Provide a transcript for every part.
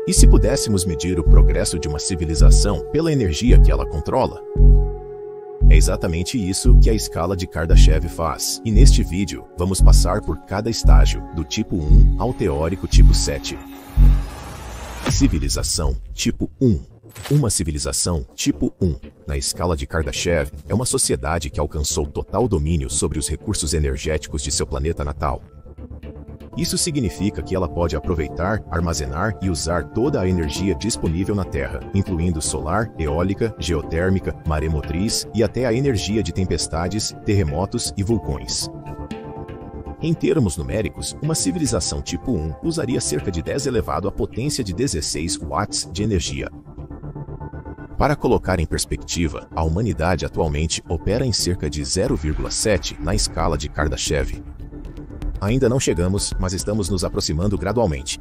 E se pudéssemos medir o progresso de uma civilização pela energia que ela controla? É exatamente isso que a escala de Kardashev faz. E neste vídeo, vamos passar por cada estágio, do tipo 1 ao teórico tipo 7. Civilização tipo 1. Uma civilização tipo 1, na escala de Kardashev, é uma sociedade que alcançou total domínio sobre os recursos energéticos de seu planeta natal. Isso significa que ela pode aproveitar, armazenar e usar toda a energia disponível na Terra, incluindo solar, eólica, geotérmica, maremotriz e até a energia de tempestades, terremotos e vulcões. Em termos numéricos, uma civilização tipo 1 usaria cerca de 10 elevado à potência de 16 watts de energia. Para colocar em perspectiva, a humanidade atualmente opera em cerca de 0,7 na escala de Kardashev. Ainda não chegamos, mas estamos nos aproximando gradualmente.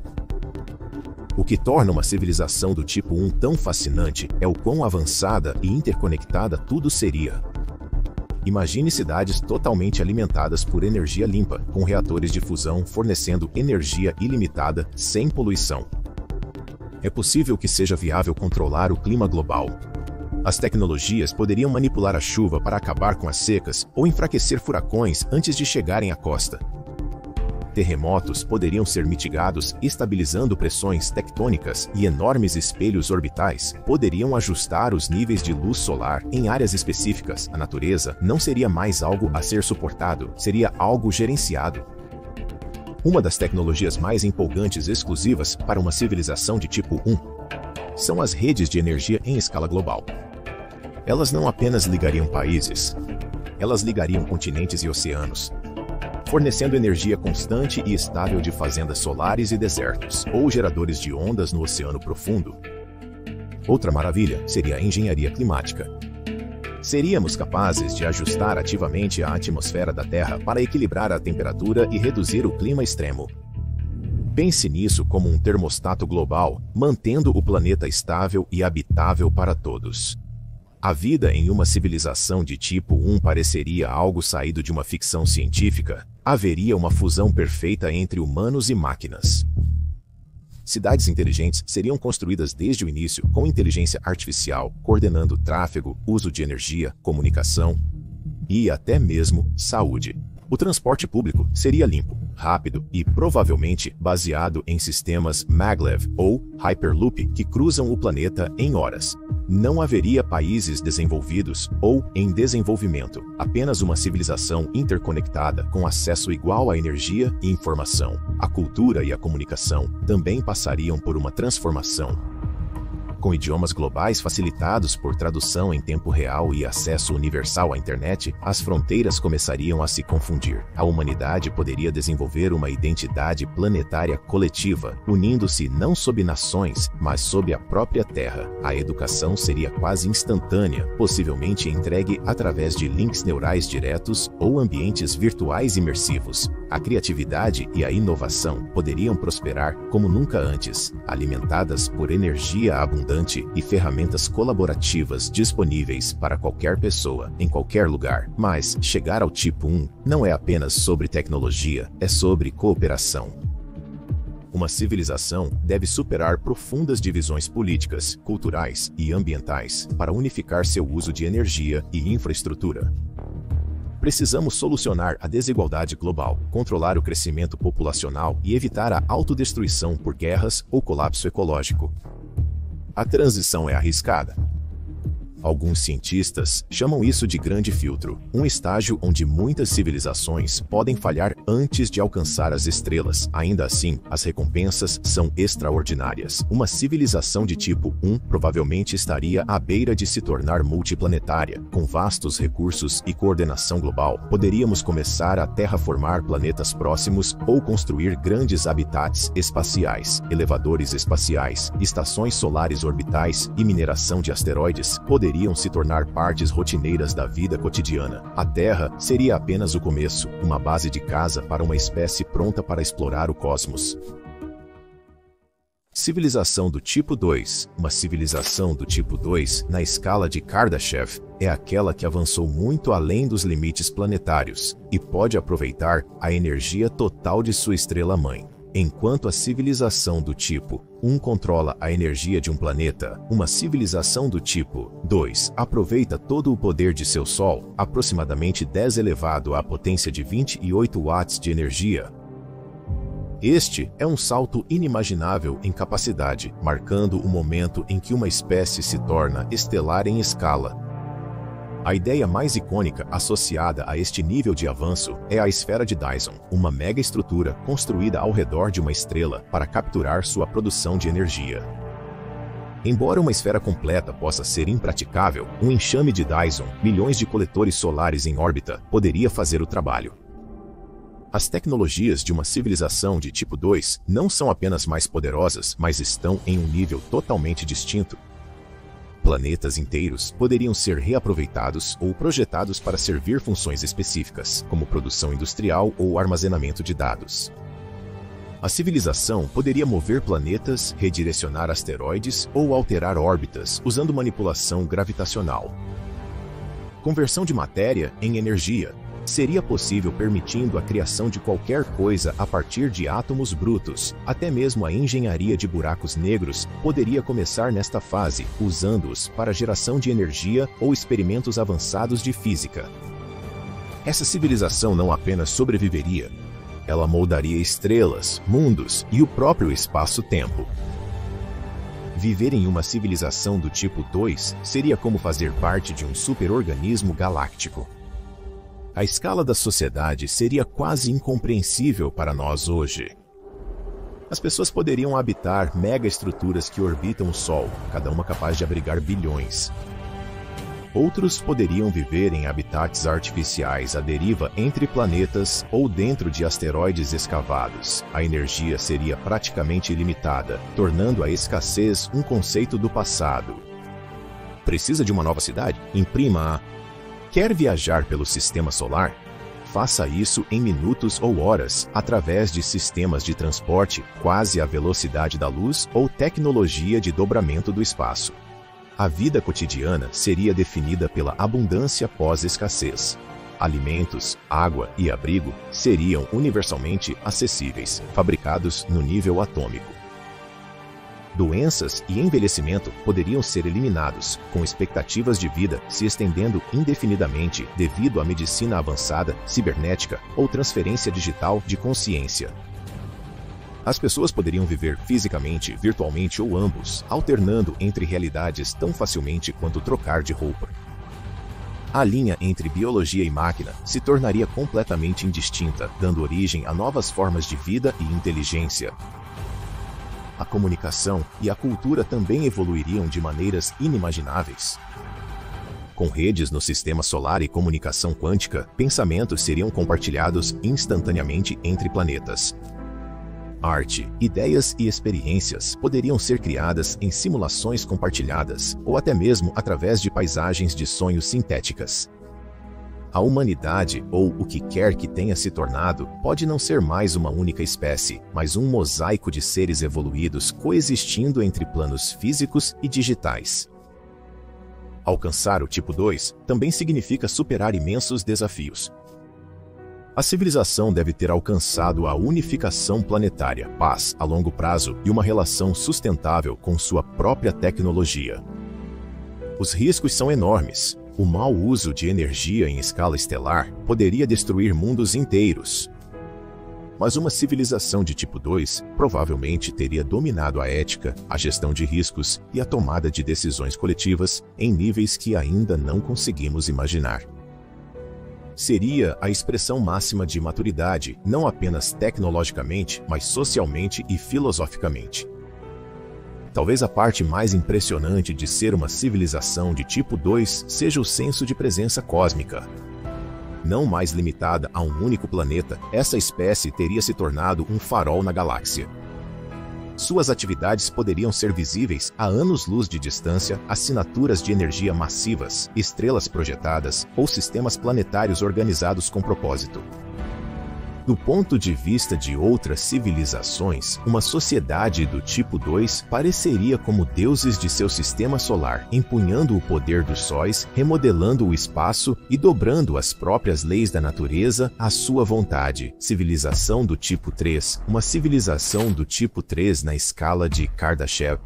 O que torna uma civilização do tipo 1 tão fascinante é o quão avançada e interconectada tudo seria. Imagine cidades totalmente alimentadas por energia limpa, com reatores de fusão fornecendo energia ilimitada, sem poluição. É possível que seja viável controlar o clima global. As tecnologias poderiam manipular a chuva para acabar com as secas ou enfraquecer furacões antes de chegarem à costa. Terremotos poderiam ser mitigados, estabilizando pressões tectônicas, e enormes espelhos orbitais poderiam ajustar os níveis de luz solar em áreas específicas. A natureza não seria mais algo a ser suportado, seria algo gerenciado. Uma das tecnologias mais empolgantes exclusivas para uma civilização de tipo 1 são as redes de energia em escala global. Elas não apenas ligariam países, elas ligariam continentes e oceanos, fornecendo energia constante e estável de fazendas solares e desertos, ou geradores de ondas no oceano profundo. Outra maravilha seria a engenharia climática. Seríamos capazes de ajustar ativamente a atmosfera da Terra para equilibrar a temperatura e reduzir o clima extremo. Pense nisso como um termostato global, mantendo o planeta estável e habitável para todos. A vida em uma civilização de tipo 1 pareceria algo saído de uma ficção científica. Haveria uma fusão perfeita entre humanos e máquinas. Cidades inteligentes seriam construídas desde o início com inteligência artificial, coordenando tráfego, uso de energia, comunicação e até mesmo saúde. O transporte público seria limpo, rápido e provavelmente baseado em sistemas maglev ou Hyperloop que cruzam o planeta em horas. Não haveria países desenvolvidos ou em desenvolvimento, apenas uma civilização interconectada com acesso igual à energia e informação. A cultura e a comunicação também passariam por uma transformação. Com idiomas globais facilitados por tradução em tempo real e acesso universal à internet, as fronteiras começariam a se confundir. A humanidade poderia desenvolver uma identidade planetária coletiva, unindo-se não sob nações, mas sob a própria Terra. A educação seria quase instantânea, possivelmente entregue através de links neurais diretos ou ambientes virtuais imersivos. A criatividade e a inovação poderiam prosperar como nunca antes, alimentadas por energia abundante e ferramentas colaborativas disponíveis para qualquer pessoa, em qualquer lugar. Mas chegar ao tipo 1 não é apenas sobre tecnologia, é sobre cooperação. Uma civilização deve superar profundas divisões políticas, culturais e ambientais para unificar seu uso de energia e infraestrutura. Precisamos solucionar a desigualdade global, controlar o crescimento populacional e evitar a autodestruição por guerras ou colapso ecológico. A transição é arriscada. Alguns cientistas chamam isso de grande filtro, um estágio onde muitas civilizações podem falhar antes de alcançar as estrelas. Ainda assim, as recompensas são extraordinárias. Uma civilização de tipo 1 provavelmente estaria à beira de se tornar multiplanetária, com vastos recursos e coordenação global. Poderíamos começar a terraformar planetas próximos ou construir grandes habitats espaciais, elevadores espaciais, estações solares orbitais e mineração de asteroides poderiam se tornar partes rotineiras da vida cotidiana. A Terra seria apenas o começo, uma base de casa para uma espécie pronta para explorar o cosmos. Civilização do tipo 2. Uma civilização do tipo 2, na escala de Kardashev, é aquela que avançou muito além dos limites planetários e pode aproveitar a energia total de sua estrela-mãe. Enquanto a civilização do tipo 1 controla a energia de um planeta, uma civilização do tipo 2 aproveita todo o poder de seu Sol, aproximadamente 10 elevado à potência de 28 watts de energia. Este é um salto inimaginável em capacidade, marcando o momento em que uma espécie se torna estelar em escala. A ideia mais icônica associada a este nível de avanço é a esfera de Dyson, uma mega estrutura construída ao redor de uma estrela para capturar sua produção de energia. Embora uma esfera completa possa ser impraticável, um enxame de Dyson, milhões de coletores solares em órbita, poderia fazer o trabalho. As tecnologias de uma civilização de tipo 2 não são apenas mais poderosas, mas estão em um nível totalmente distinto. Planetas inteiros poderiam ser reaproveitados ou projetados para servir funções específicas, como produção industrial ou armazenamento de dados. A civilização poderia mover planetas, redirecionar asteroides ou alterar órbitas usando manipulação gravitacional. Conversão de matéria em energia seria possível, permitindo a criação de qualquer coisa a partir de átomos brutos. Até mesmo a engenharia de buracos negros poderia começar nesta fase, usando-os para geração de energia ou experimentos avançados de física. Essa civilização não apenas sobreviveria, ela moldaria estrelas, mundos e o próprio espaço-tempo. Viver em uma civilização do tipo 2 seria como fazer parte de um super-organismo galáctico. A escala da sociedade seria quase incompreensível para nós hoje. As pessoas poderiam habitar megaestruturas que orbitam o Sol, cada uma capaz de abrigar bilhões. Outros poderiam viver em habitats artificiais à deriva entre planetas ou dentro de asteroides escavados. A energia seria praticamente ilimitada, tornando a escassez um conceito do passado. Precisa de uma nova cidade? Imprima-a. Quer viajar pelo sistema solar? Faça isso em minutos ou horas, através de sistemas de transporte quase à velocidade da luz ou tecnologia de dobramento do espaço. A vida cotidiana seria definida pela abundância pós-escassez. Alimentos, água e abrigo seriam universalmente acessíveis, fabricados no nível atômico. Doenças e envelhecimento poderiam ser eliminados, com expectativas de vida se estendendo indefinidamente devido à medicina avançada, cibernética ou transferência digital de consciência. As pessoas poderiam viver fisicamente, virtualmente ou ambos, alternando entre realidades tão facilmente quanto trocar de roupa. A linha entre biologia e máquina se tornaria completamente indistinta, dando origem a novas formas de vida e inteligência. A comunicação e a cultura também evoluiriam de maneiras inimagináveis. Com redes no sistema solar e comunicação quântica, pensamentos seriam compartilhados instantaneamente entre planetas. Arte, ideias e experiências poderiam ser criadas em simulações compartilhadas, ou até mesmo através de paisagens de sonhos sintéticas. A humanidade, ou o que quer que tenha se tornado, pode não ser mais uma única espécie, mas um mosaico de seres evoluídos coexistindo entre planos físicos e digitais. Alcançar o tipo 2 também significa superar imensos desafios. A civilização deve ter alcançado a unificação planetária, paz a longo prazo e uma relação sustentável com sua própria tecnologia. Os riscos são enormes. O mau uso de energia em escala estelar poderia destruir mundos inteiros. Mas uma civilização de tipo 2 provavelmente teria dominado a ética, a gestão de riscos e a tomada de decisões coletivas em níveis que ainda não conseguimos imaginar. Seria a expressão máxima de maturidade, não apenas tecnologicamente, mas socialmente e filosoficamente. Talvez a parte mais impressionante de ser uma civilização de tipo 2 seja o senso de presença cósmica. Não mais limitada a um único planeta, essa espécie teria se tornado um farol na galáxia. Suas atividades poderiam ser visíveis a anos-luz de distância, assinaturas de energia massivas, estrelas projetadas ou sistemas planetários organizados com propósito. Do ponto de vista de outras civilizações, uma sociedade do tipo 2 pareceria como deuses de seu sistema solar, empunhando o poder dos sóis, remodelando o espaço e dobrando as próprias leis da natureza à sua vontade. Civilização do tipo 3. Uma civilização do tipo 3 na escala de Kardashev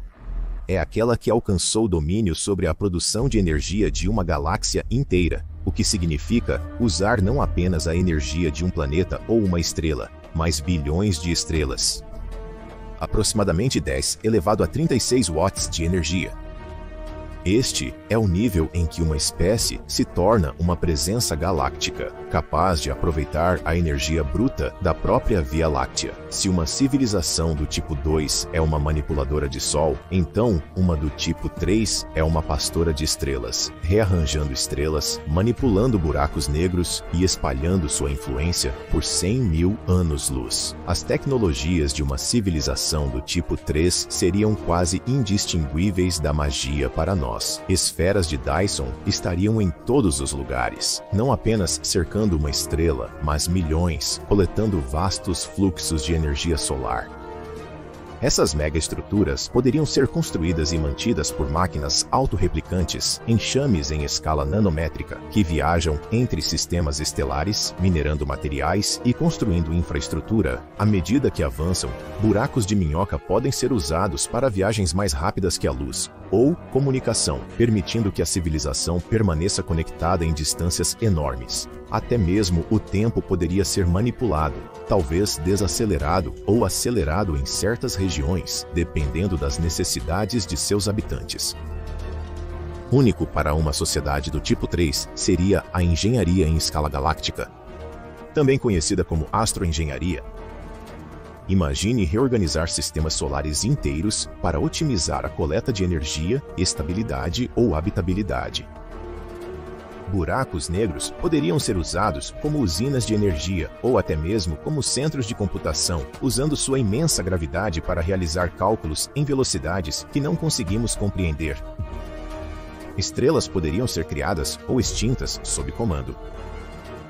é aquela que alcançou domínio sobre a produção de energia de uma galáxia inteira, o que significa usar não apenas a energia de um planeta ou uma estrela, mas bilhões de estrelas. Aproximadamente 10 elevado a 36 watts de energia. Este é o nível em que uma espécie se torna uma presença galáctica, capaz de aproveitar a energia bruta da própria Via Láctea. Se uma civilização do tipo 2 é uma manipuladora de Sol, então uma do tipo 3 é uma pastora de estrelas, rearranjando estrelas, manipulando buracos negros e espalhando sua influência por 100.000 anos-luz. As tecnologias de uma civilização do tipo 3 seriam quase indistinguíveis da magia para nós. Esferas de Dyson estariam em todos os lugares, não apenas cercando uma estrela, mas milhões, coletando vastos fluxos de energia solar. Essas megaestruturas poderiam ser construídas e mantidas por máquinas autorreplicantes, enxames em escala nanométrica, que viajam entre sistemas estelares, minerando materiais e construindo infraestrutura. À medida que avançam, buracos de minhoca podem ser usados para viagens mais rápidas que a luz, ou comunicação, permitindo que a civilização permaneça conectada em distâncias enormes. Até mesmo o tempo poderia ser manipulado, talvez desacelerado ou acelerado em certas regiões, dependendo das necessidades de seus habitantes. Único para uma sociedade do tipo 3 seria a engenharia em escala galáctica, também conhecida como astroengenharia. Imagine reorganizar sistemas solares inteiros para otimizar a coleta de energia, estabilidade ou habitabilidade. Buracos negros poderiam ser usados como usinas de energia ou até mesmo como centros de computação, usando sua imensa gravidade para realizar cálculos em velocidades que não conseguimos compreender. Estrelas poderiam ser criadas ou extintas sob comando.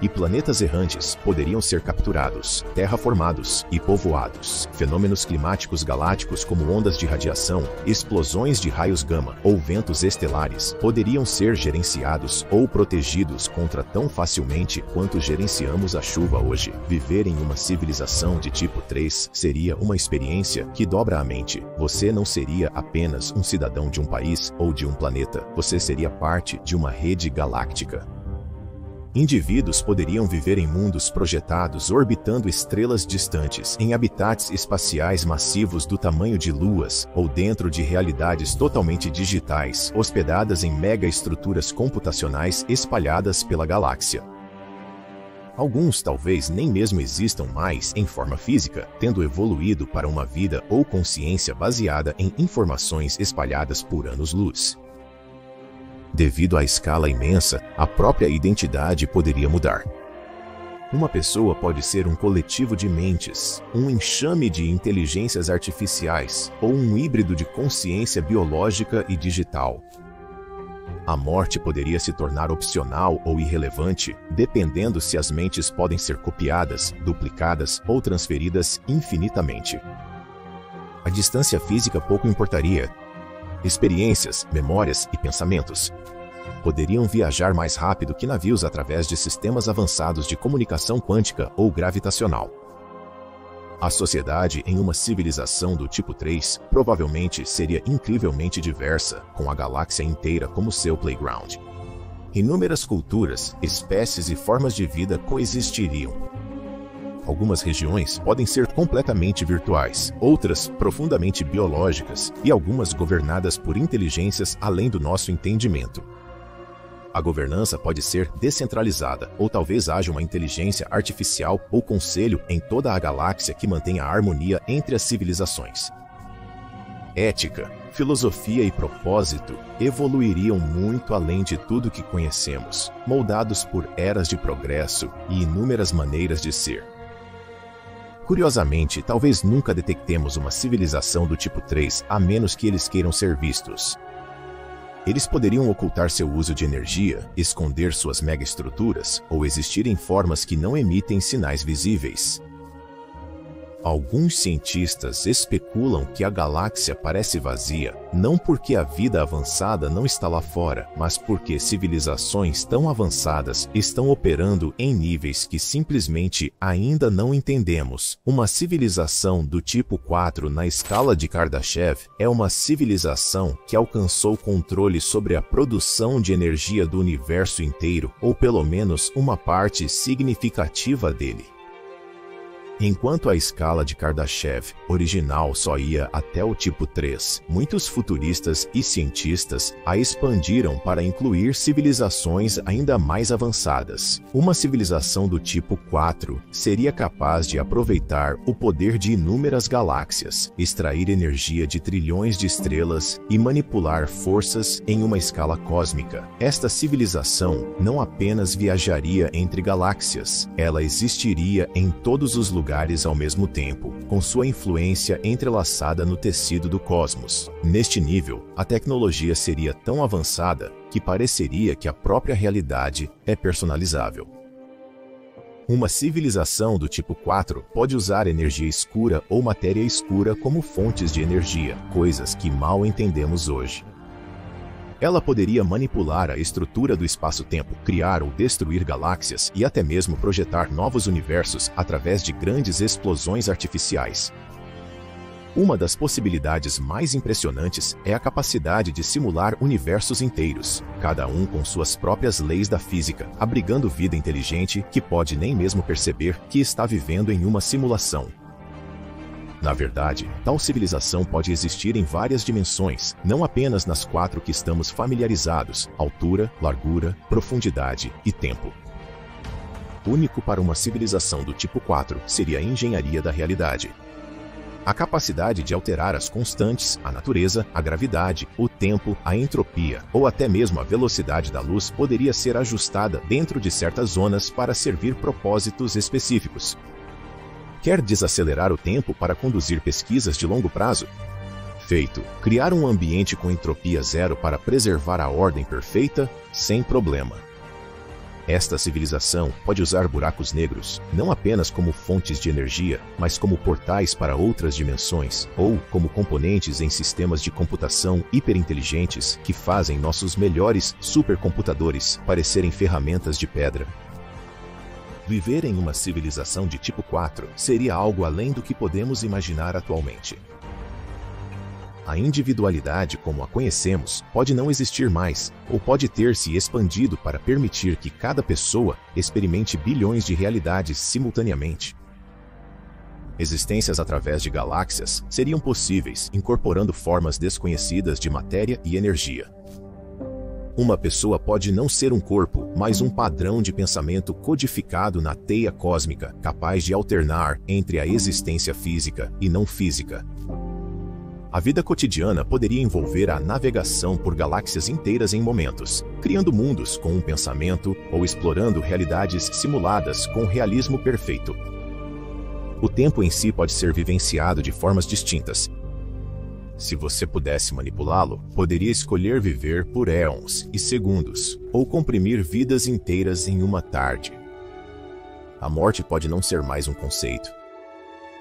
E planetas errantes poderiam ser capturados, terraformados e povoados. Fenômenos climáticos galácticos como ondas de radiação, explosões de raios gama ou ventos estelares poderiam ser gerenciados ou protegidos contra tão facilmente quanto gerenciamos a chuva hoje. Viver em uma civilização de tipo 3 seria uma experiência que dobra a mente. Você não seria apenas um cidadão de um país ou de um planeta, você seria parte de uma rede galáctica. Indivíduos poderiam viver em mundos projetados orbitando estrelas distantes, em habitats espaciais massivos do tamanho de luas, ou dentro de realidades totalmente digitais, hospedadas em megaestruturas computacionais espalhadas pela galáxia. Alguns talvez nem mesmo existam mais em forma física, tendo evoluído para uma vida ou consciência baseada em informações espalhadas por anos-luz. Devido à escala imensa, a própria identidade poderia mudar. Uma pessoa pode ser um coletivo de mentes, um enxame de inteligências artificiais ou um híbrido de consciência biológica e digital. A morte poderia se tornar opcional ou irrelevante, dependendo se as mentes podem ser copiadas, duplicadas ou transferidas infinitamente. A distância física pouco importaria. Experiências, memórias e pensamentos poderiam viajar mais rápido que navios através de sistemas avançados de comunicação quântica ou gravitacional. A sociedade em uma civilização do tipo 3 provavelmente seria incrivelmente diversa, com a galáxia inteira como seu playground. Inúmeras culturas, espécies e formas de vida coexistiriam. Algumas regiões podem ser completamente virtuais, outras profundamente biológicas e algumas governadas por inteligências além do nosso entendimento. A governança pode ser descentralizada, ou talvez haja uma inteligência artificial ou conselho em toda a galáxia que mantenha a harmonia entre as civilizações. Ética, filosofia e propósito evoluiriam muito além de tudo que conhecemos, moldados por eras de progresso e inúmeras maneiras de ser. Curiosamente, talvez nunca detectemos uma civilização do tipo 3 a menos que eles queiram ser vistos. Eles poderiam ocultar seu uso de energia, esconder suas megaestruturas ou existir em formas que não emitem sinais visíveis. Alguns cientistas especulam que a galáxia parece vazia, não porque a vida avançada não está lá fora, mas porque civilizações tão avançadas estão operando em níveis que simplesmente ainda não entendemos. Uma civilização do tipo 4 na escala de Kardashev é uma civilização que alcançou controle sobre a produção de energia do universo inteiro, ou pelo menos uma parte significativa dele. Enquanto a escala de Kardashev original só ia até o tipo 3, muitos futuristas e cientistas a expandiram para incluir civilizações ainda mais avançadas. Uma civilização do tipo 4 seria capaz de aproveitar o poder de inúmeras galáxias, extrair energia de trilhões de estrelas e manipular forças em uma escala cósmica. Esta civilização não apenas viajaria entre galáxias, ela existiria em todos os lugares ao mesmo tempo, com sua influência entrelaçada no tecido do cosmos. Neste nível, a tecnologia seria tão avançada que pareceria que a própria realidade é personalizável. Uma civilização do tipo 4 pode usar energia escura ou matéria escura como fontes de energia, coisas que mal entendemos hoje. Ela poderia manipular a estrutura do espaço-tempo, criar ou destruir galáxias e até mesmo projetar novos universos através de grandes explosões artificiais. Uma das possibilidades mais impressionantes é a capacidade de simular universos inteiros, cada um com suas próprias leis da física, abrigando vida inteligente que pode nem mesmo perceber que está vivendo em uma simulação. Na verdade, tal civilização pode existir em várias dimensões, não apenas nas 4 que estamos familiarizados: altura, largura, profundidade e tempo. Único para uma civilização do tipo 4 seria a engenharia da realidade. A capacidade de alterar as constantes, a natureza, a gravidade, o tempo, a entropia ou até mesmo a velocidade da luz poderia ser ajustada dentro de certas zonas para servir propósitos específicos. Quer desacelerar o tempo para conduzir pesquisas de longo prazo? Feito. Criar um ambiente com entropia zero para preservar a ordem perfeita? Sem problema. Esta civilização pode usar buracos negros, não apenas como fontes de energia, mas como portais para outras dimensões, ou como componentes em sistemas de computação hiperinteligentes que fazem nossos melhores supercomputadores parecerem ferramentas de pedra. Viver em uma civilização de tipo 4 seria algo além do que podemos imaginar atualmente. A individualidade como a conhecemos pode não existir mais, ou pode ter se expandido para permitir que cada pessoa experimente bilhões de realidades simultaneamente. Existências através de galáxias seriam possíveis, incorporando formas desconhecidas de matéria e energia. Uma pessoa pode não ser um corpo, mas um padrão de pensamento codificado na teia cósmica, capaz de alternar entre a existência física e não física. A vida cotidiana poderia envolver a navegação por galáxias inteiras em momentos, criando mundos com um pensamento ou explorando realidades simuladas com realismo perfeito. O tempo em si pode ser vivenciado de formas distintas. Se você pudesse manipulá-lo, poderia escolher viver por éons e segundos, ou comprimir vidas inteiras em uma tarde. A morte pode não ser mais um conceito.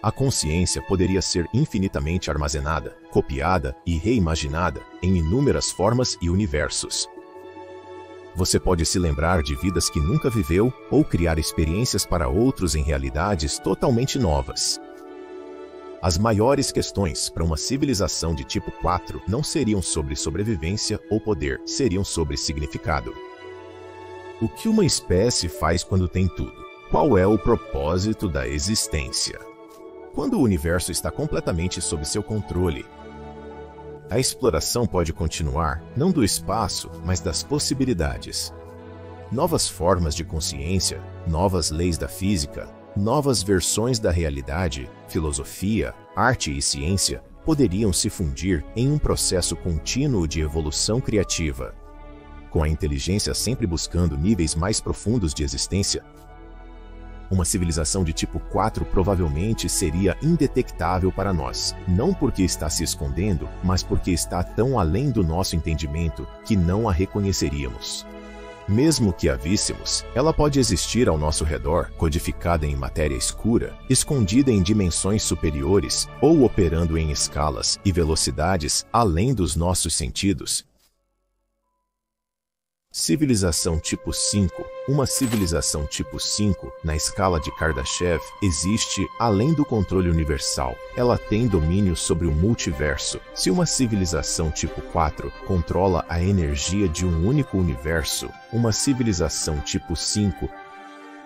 A consciência poderia ser infinitamente armazenada, copiada e reimaginada em inúmeras formas e universos. Você pode se lembrar de vidas que nunca viveu ou criar experiências para outros em realidades totalmente novas. As maiores questões para uma civilização de tipo 4 não seriam sobre sobrevivência ou poder, seriam sobre significado. O que uma espécie faz quando tem tudo? Qual é o propósito da existência? Quando o universo está completamente sob seu controle, a exploração pode continuar, não do espaço, mas das possibilidades. Novas formas de consciência, novas leis da física, novas versões da realidade, filosofia, arte e ciência poderiam se fundir em um processo contínuo de evolução criativa. Com a inteligência sempre buscando níveis mais profundos de existência, uma civilização de tipo 4 provavelmente seria indetectável para nós, não porque está se escondendo, mas porque está tão além do nosso entendimento que não a reconheceríamos. Mesmo que a víssemos, ela pode existir ao nosso redor, codificada em matéria escura, escondida em dimensões superiores ou operando em escalas e velocidades além dos nossos sentidos. Civilização tipo 5. Uma civilização tipo 5, na escala de Kardashev, existe além do controle universal. Ela tem domínio sobre o multiverso. Se uma civilização tipo 4 controla a energia de um único universo, uma civilização tipo 5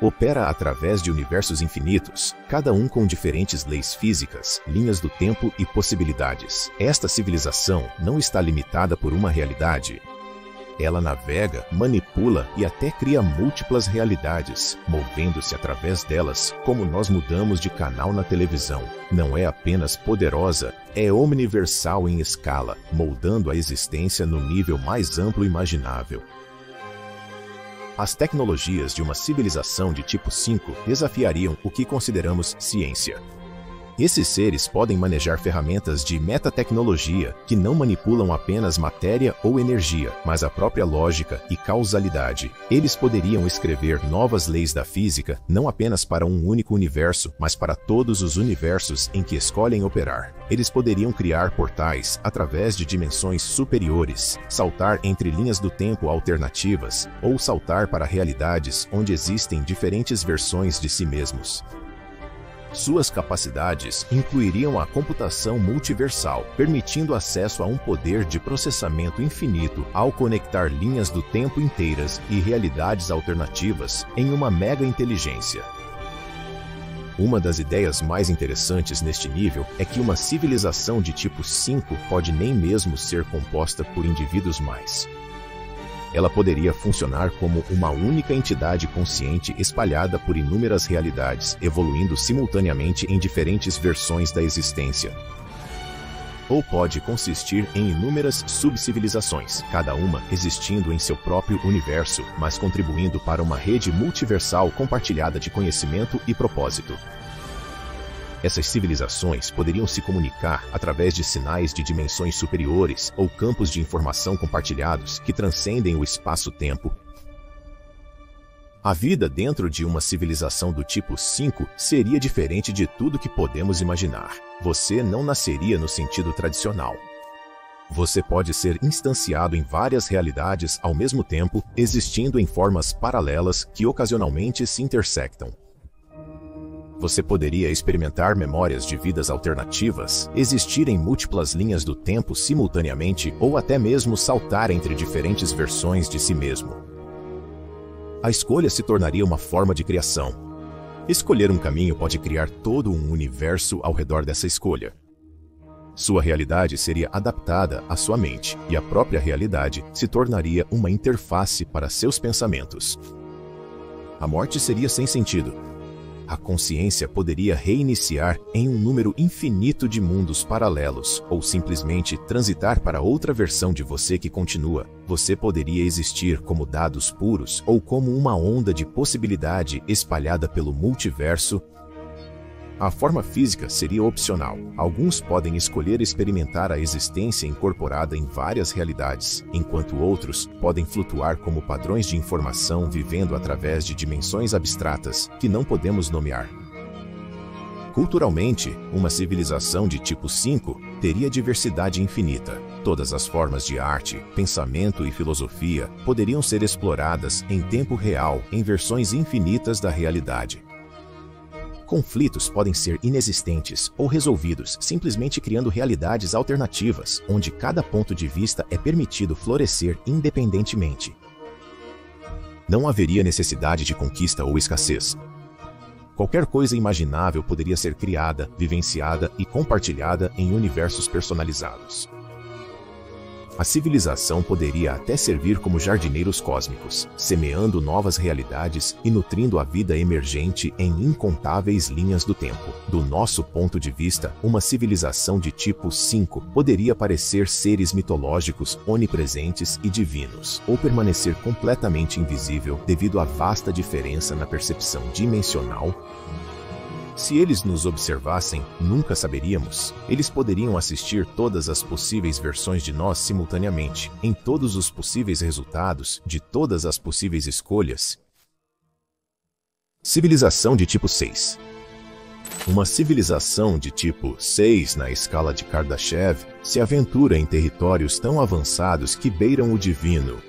opera através de universos infinitos, cada um com diferentes leis físicas, linhas do tempo e possibilidades. Esta civilização não está limitada por uma realidade. Ela navega, manipula e até cria múltiplas realidades, movendo-se através delas, como nós mudamos de canal na televisão. Não é apenas poderosa, é omniversal em escala, moldando a existência no nível mais amplo imaginável. As tecnologias de uma civilização de tipo 5 desafiariam o que consideramos ciência. Esses seres podem manejar ferramentas de metatecnologia que não manipulam apenas matéria ou energia, mas a própria lógica e causalidade. Eles poderiam escrever novas leis da física, não apenas para um único universo, mas para todos os universos em que escolhem operar. Eles poderiam criar portais através de dimensões superiores, saltar entre linhas do tempo alternativas, ou saltar para realidades onde existem diferentes versões de si mesmos. Suas capacidades incluiriam a computação multiversal, permitindo acesso a um poder de processamento infinito ao conectar linhas do tempo inteiras e realidades alternativas em uma mega inteligência. Uma das ideias mais interessantes neste nível é que uma civilização de tipo 5 pode nem mesmo ser composta por indivíduos mais. Ela poderia funcionar como uma única entidade consciente espalhada por inúmeras realidades, evoluindo simultaneamente em diferentes versões da existência. Ou pode consistir em inúmeras subcivilizações, cada uma existindo em seu próprio universo, mas contribuindo para uma rede multiversal compartilhada de conhecimento e propósito. Essas civilizações poderiam se comunicar através de sinais de dimensões superiores ou campos de informação compartilhados que transcendem o espaço-tempo. A vida dentro de uma civilização do tipo 5 seria diferente de tudo que podemos imaginar. Você não nasceria no sentido tradicional. Você pode ser instanciado em várias realidades ao mesmo tempo, existindo em formas paralelas que ocasionalmente se intersectam. Você poderia experimentar memórias de vidas alternativas, existir em múltiplas linhas do tempo simultaneamente ou até mesmo saltar entre diferentes versões de si mesmo. A escolha se tornaria uma forma de criação. Escolher um caminho pode criar todo um universo ao redor dessa escolha. Sua realidade seria adaptada à sua mente, e a própria realidade se tornaria uma interface para seus pensamentos. A morte seria sem sentido. A consciência poderia reiniciar em um número infinito de mundos paralelos, ou simplesmente transitar para outra versão de você que continua. Você poderia existir como dados puros ou como uma onda de possibilidade espalhada pelo multiverso. A forma física seria opcional. Alguns podem escolher experimentar a existência incorporada em várias realidades, enquanto outros podem flutuar como padrões de informação vivendo através de dimensões abstratas que não podemos nomear. Culturalmente, uma civilização de tipo 5 teria diversidade infinita. Todas as formas de arte, pensamento e filosofia poderiam ser exploradas em tempo real em versões infinitas da realidade. Conflitos podem ser inexistentes ou resolvidos simplesmente criando realidades alternativas, onde cada ponto de vista é permitido florescer independentemente. Não haveria necessidade de conquista ou escassez. Qualquer coisa imaginável poderia ser criada, vivenciada e compartilhada em universos personalizados. A civilização poderia até servir como jardineiros cósmicos, semeando novas realidades e nutrindo a vida emergente em incontáveis linhas do tempo. Do nosso ponto de vista, uma civilização de tipo 5 poderia parecer seres mitológicos onipresentes e divinos, ou permanecer completamente invisível devido à vasta diferença na percepção dimensional. Se eles nos observassem, nunca saberíamos. Eles poderiam assistir todas as possíveis versões de nós simultaneamente, em todos os possíveis resultados, de todas as possíveis escolhas. Civilização de tipo 6. Uma civilização de tipo 6 na escala de Kardashev se aventura em territórios tão avançados que beiram o divino.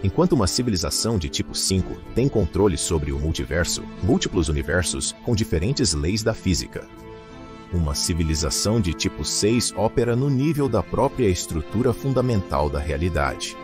Enquanto uma civilização de tipo 5 tem controle sobre o multiverso, múltiplos universos com diferentes leis da física. Uma civilização de tipo 6 opera no nível da própria estrutura fundamental da realidade.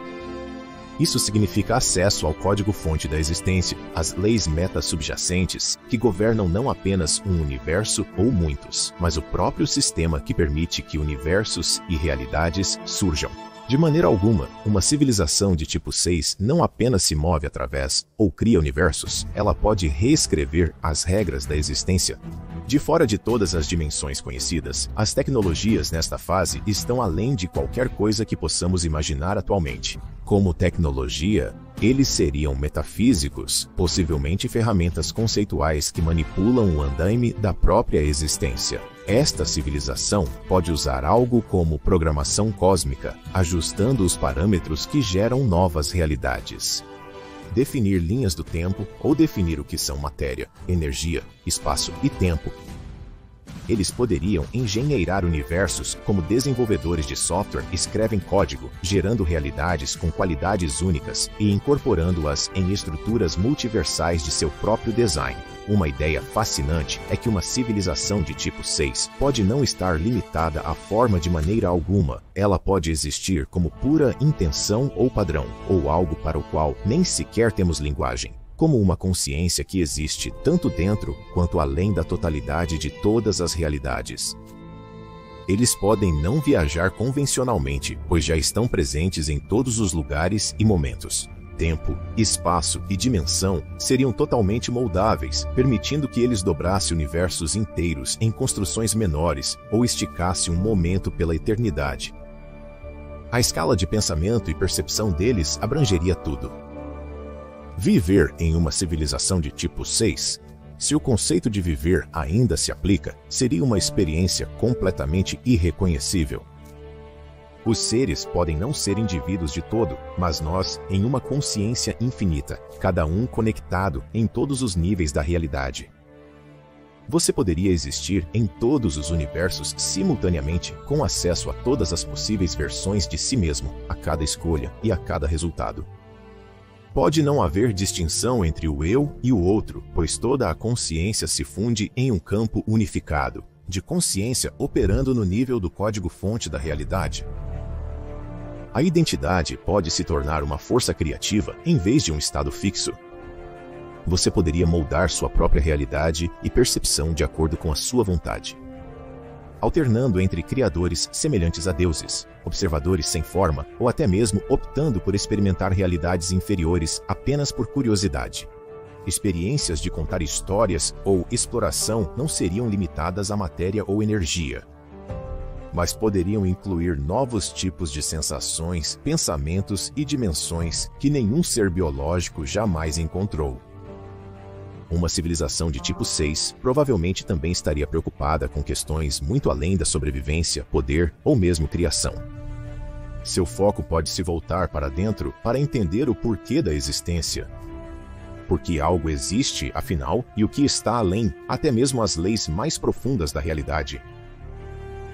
Isso significa acesso ao código-fonte da existência, às leis meta-subjacentes, que governam não apenas um universo ou muitos, mas o próprio sistema que permite que universos e realidades surjam. De maneira alguma, uma civilização de tipo 6 não apenas se move através ou cria universos, ela pode reescrever as regras da existência. De fora de todas as dimensões conhecidas, as tecnologias nesta fase estão além de qualquer coisa que possamos imaginar atualmente. Como tecnologia, eles seriam metafísicos, possivelmente ferramentas conceituais que manipulam o andaime da própria existência. Esta civilização pode usar algo como programação cósmica, ajustando os parâmetros que geram novas realidades. Definir linhas do tempo ou definir o que são matéria, energia, espaço e tempo. Eles poderiam engenheirar universos como desenvolvedores de software escrevem código, gerando realidades com qualidades únicas e incorporando-as em estruturas multiversais de seu próprio design. Uma ideia fascinante é que uma civilização de tipo 6 pode não estar limitada à forma de maneira alguma. Ela pode existir como pura intenção ou padrão, ou algo para o qual nem sequer temos linguagem. Como uma consciência que existe tanto dentro quanto além da totalidade de todas as realidades. Eles podem não viajar convencionalmente, pois já estão presentes em todos os lugares e momentos. Tempo, espaço e dimensão seriam totalmente moldáveis, permitindo que eles dobrassem universos inteiros em construções menores ou esticassem um momento pela eternidade. A escala de pensamento e percepção deles abrangeria tudo. Viver em uma civilização de tipo 6, se o conceito de viver ainda se aplica, seria uma experiência completamente irreconhecível. Os seres podem não ser indivíduos de todo, mas nós, em uma consciência infinita, cada um conectado em todos os níveis da realidade. Você poderia existir em todos os universos simultaneamente, com acesso a todas as possíveis versões de si mesmo, a cada escolha e a cada resultado. Pode não haver distinção entre o eu e o outro, pois toda a consciência se funde em um campo unificado, de consciência operando no nível do código-fonte da realidade. A identidade pode se tornar uma força criativa em vez de um estado fixo. Você poderia moldar sua própria realidade e percepção de acordo com a sua vontade, alternando entre criadores semelhantes a deuses, observadores sem forma, ou até mesmo optando por experimentar realidades inferiores apenas por curiosidade. Experiências de contar histórias ou exploração não seriam limitadas à matéria ou energia, mas poderiam incluir novos tipos de sensações, pensamentos e dimensões que nenhum ser biológico jamais encontrou. Uma civilização de tipo 6 provavelmente também estaria preocupada com questões muito além da sobrevivência, poder ou mesmo criação. Seu foco pode se voltar para dentro para entender o porquê da existência. Porque algo existe, afinal, e o que está além, até mesmo as leis mais profundas da realidade.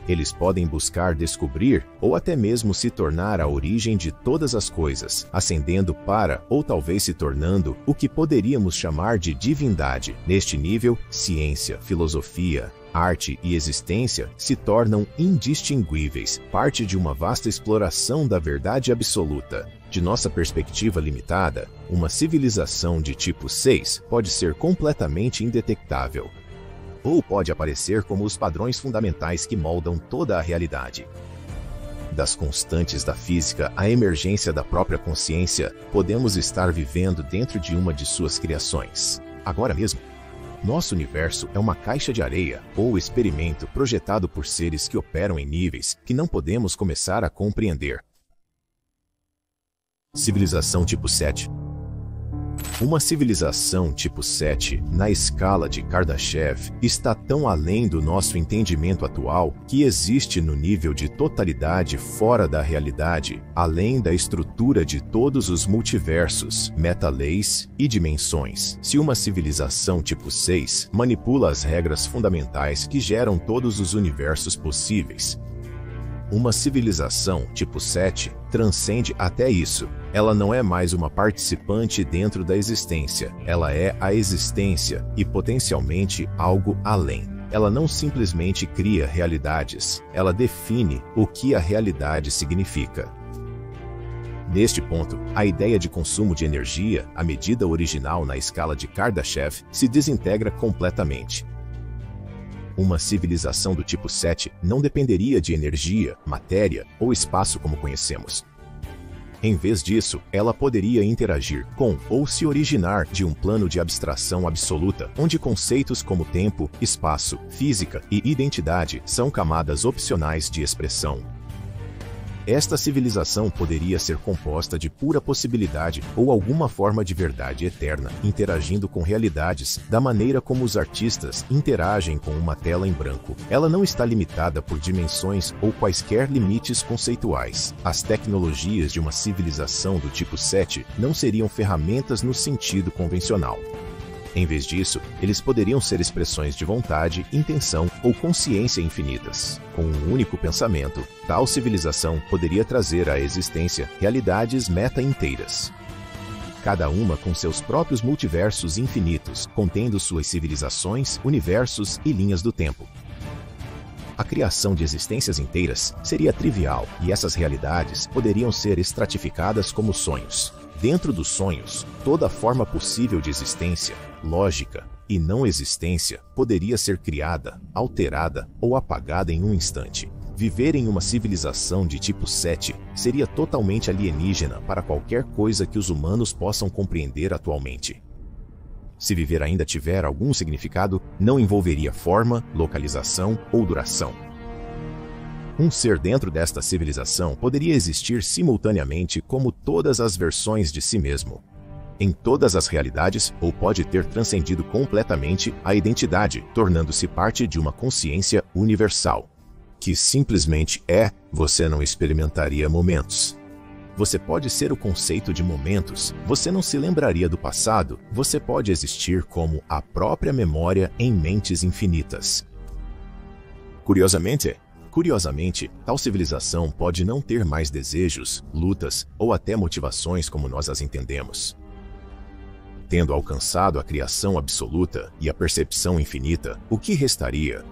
Eles podem buscar descobrir ou até mesmo se tornar a origem de todas as coisas, ascendendo para ou talvez se tornando o que poderíamos chamar de divindade. Neste nível, ciência, filosofia, arte e existência se tornam indistinguíveis, parte de uma vasta exploração da verdade absoluta. De nossa perspectiva limitada, uma civilização de tipo 6 pode ser completamente indetectável, ou pode aparecer como os padrões fundamentais que moldam toda a realidade. das constantes da física à emergência da própria consciência, podemos estar vivendo dentro de uma de suas criações. Agora mesmo. Nosso universo é uma caixa de areia ou experimento projetado por seres que operam em níveis que não podemos começar a compreender. Civilização tipo 7. Uma civilização tipo 7, na escala de Kardashev, está tão além do nosso entendimento atual que existe no nível de totalidade fora da realidade, além da estrutura de todos os multiversos, metaleis e dimensões. Se uma civilização tipo 6 manipula as regras fundamentais que geram todos os universos possíveis, uma civilização tipo 7 transcende até isso. Ela não é mais uma participante dentro da existência. Ela é a existência e potencialmente algo além. Ela não simplesmente cria realidades. Ela define o que a realidade significa. Neste ponto, a ideia de consumo de energia, a medida original na escala de Kardashev, se desintegra completamente. Uma civilização do tipo 7 não dependeria de energia, matéria ou espaço como conhecemos. Em vez disso, ela poderia interagir com ou se originar de um plano de abstração absoluta, onde conceitos como tempo, espaço, física e identidade são camadas opcionais de expressão. Esta civilização poderia ser composta de pura possibilidade ou alguma forma de verdade eterna, interagindo com realidades da maneira como os artistas interagem com uma tela em branco. Ela não está limitada por dimensões ou quaisquer limites conceituais. As tecnologias de uma civilização do tipo 7 não seriam ferramentas no sentido convencional. Em vez disso, eles poderiam ser expressões de vontade, intenção ou consciência infinitas. Com um único pensamento, tal civilização poderia trazer à existência realidades meta-inteiras. Cada uma com seus próprios multiversos infinitos, contendo suas civilizações, universos e linhas do tempo. A criação de existências inteiras seria trivial, e essas realidades poderiam ser estratificadas como sonhos. Dentro dos sonhos, toda forma possível de existência, lógica e não existência poderia ser criada, alterada ou apagada em um instante. Viver em uma civilização de tipo 7 seria totalmente alienígena para qualquer coisa que os humanos possam compreender atualmente. Se viver ainda tiver algum significado, não envolveria forma, localização ou duração. Um ser dentro desta civilização poderia existir simultaneamente como todas as versões de si mesmo, em todas as realidades, ou pode ter transcendido completamente a identidade, tornando-se parte de uma consciência universal, que simplesmente você não experimentaria momentos. Você pode ser o conceito de momentos, você não se lembraria do passado, você pode existir como a própria memória em mentes infinitas. Curiosamente, tal civilização pode não ter mais desejos, lutas ou até motivações como nós as entendemos. Tendo alcançado a criação absoluta e a percepção infinita, o que restaria?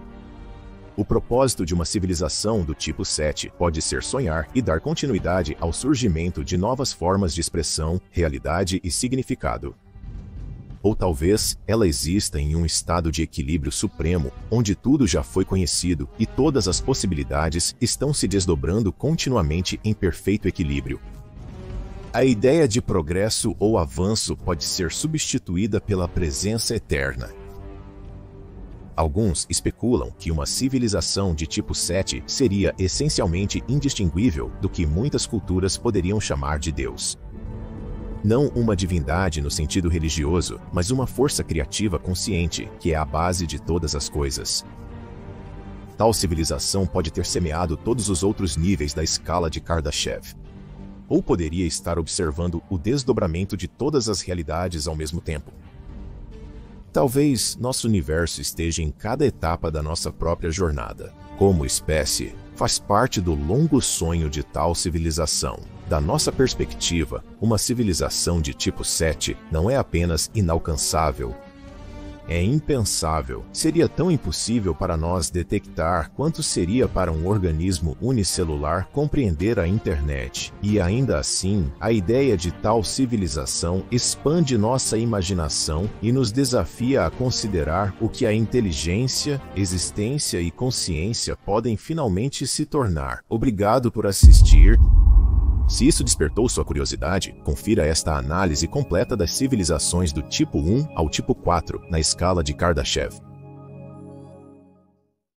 O propósito de uma civilização do tipo 7 pode ser sonhar e dar continuidade ao surgimento de novas formas de expressão, realidade e significado. Ou talvez ela exista em um estado de equilíbrio supremo, onde tudo já foi conhecido e todas as possibilidades estão se desdobrando continuamente em perfeito equilíbrio. A ideia de progresso ou avanço pode ser substituída pela presença eterna. Alguns especulam que uma civilização de tipo 7 seria essencialmente indistinguível do que muitas culturas poderiam chamar de Deus. Não uma divindade no sentido religioso, mas uma força criativa consciente, que é a base de todas as coisas. Tal civilização pode ter semeado todos os outros níveis da escala de Kardashev. Ou poderia estar observando o desdobramento de todas as realidades ao mesmo tempo. Talvez nosso universo esteja em cada etapa da nossa própria jornada. Como espécie, faz parte do longo sonho de tal civilização. Da nossa perspectiva, uma civilização de tipo 7 não é apenas inalcançável. É impensável. Seria tão impossível para nós detectar quanto seria para um organismo unicelular compreender a internet. E ainda assim, a ideia de tal civilização expande nossa imaginação e nos desafia a considerar o que a inteligência, existência e consciência podem finalmente se tornar. Obrigado por assistir. Se isso despertou sua curiosidade, confira esta análise completa das civilizações do tipo 1 ao tipo 4 na escala de Kardashev.